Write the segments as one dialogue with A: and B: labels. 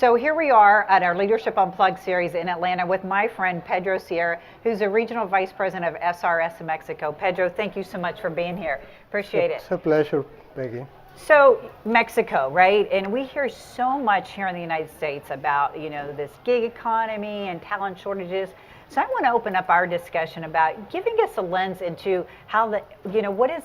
A: So here we are at our Leadership Unplugged series in Atlanta with my friend Pedro Sierra, who's a Regional Vice President of SRS in Mexico. Pedro, thank you so much for being here. Appreciate it.
B: It's a pleasure, Peggy.
A: So Mexico, right? And we hear so much here in the United States about, this gig economy and talent shortages. So I want to open up our discussion about giving us a lens into how what is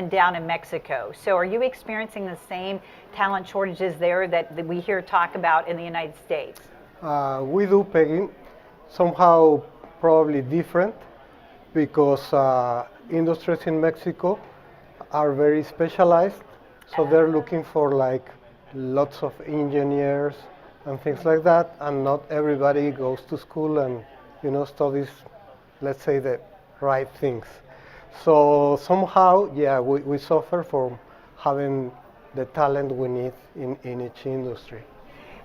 A: down in Mexico. So are you experiencing the same talent shortages there that we hear talk about in the United States?
B: We do, Peggy. Somehow probably different because industries in Mexico are very specialized. So they're looking for like lots of engineers and things like that, and not everybody goes to school and studies, let's say, the right things. So somehow, yeah, we suffer from having the talent we need in each industry.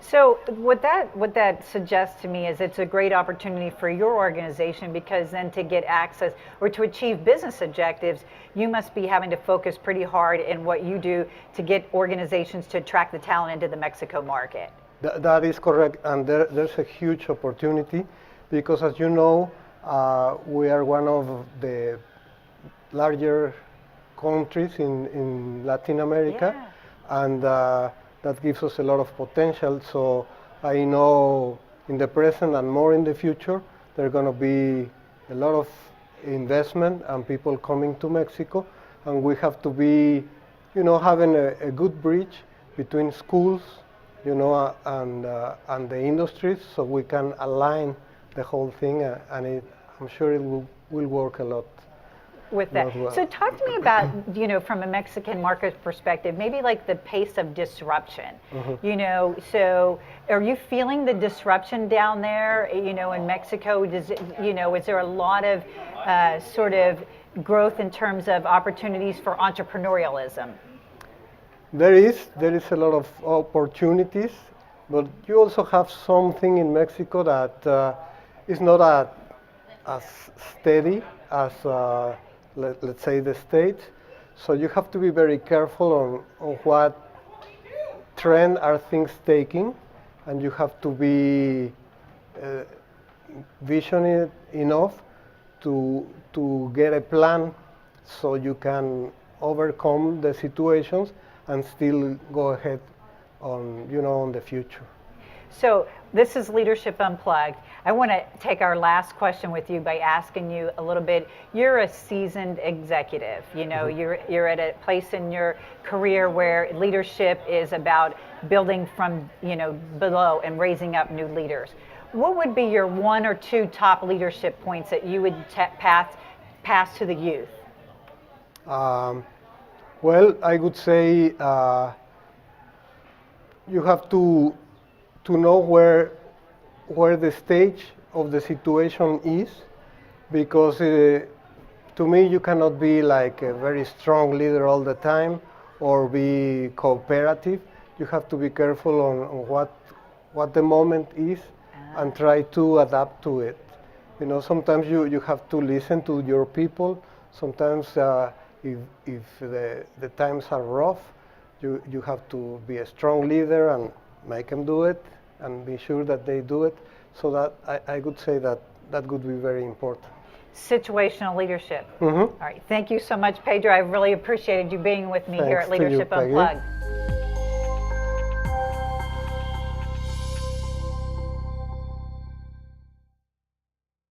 A: So what that suggests to me is it's a great opportunity for your organization, because then to get access or to achieve business objectives, you must be having to focus pretty hard in what you do to get organizations to attract the talent into the Mexico market.
B: That is correct, and there's a huge opportunity because, as you know, we are one of the larger countries in Latin America, yeah. And that gives us a lot of potential. So I know in the present and more in the future, there are going to be a lot of investment and people coming to Mexico, and we have to be, having a good bridge between schools, and the industries, so we can align the whole thing, and I'm sure it will work a lot.
A: With that. Well. So talk to me about, from a Mexican market perspective, maybe like the pace of disruption. Mm-hmm. So are you feeling the disruption down there, in Mexico? Is there a lot of sort of growth in terms of opportunities for entrepreneurialism?
B: There is a lot of opportunities, but you also have something in Mexico that is not as steady as let's say the States. So you have to be very careful on what trend are things taking, and you have to be visionary enough to get a plan so you can overcome the situations and still go ahead on the future.
A: So this is Leadership Unplugged. I want to take our last question with you by asking you a little bit. You're a seasoned executive. Mm-hmm. You're at a place in your career where leadership is about building from below and raising up new leaders. What would be your one or two top leadership points that you would pass to the youth?
B: Well, I would say you have to know where the stage of the situation is, because to me you cannot be like a very strong leader all the time or be cooperative. You have to be careful on what the moment is and try to adapt to it. Sometimes you have to listen to your people. Sometimes if the times are rough, you have to be a strong leader and make them do it and be sure that they do it. So that I would say that would be very important.
A: Situational leadership.
B: Mm-hmm.
A: All right. Thank you so much, Pedro. I really appreciated you being with me here at Leadership Unplugged.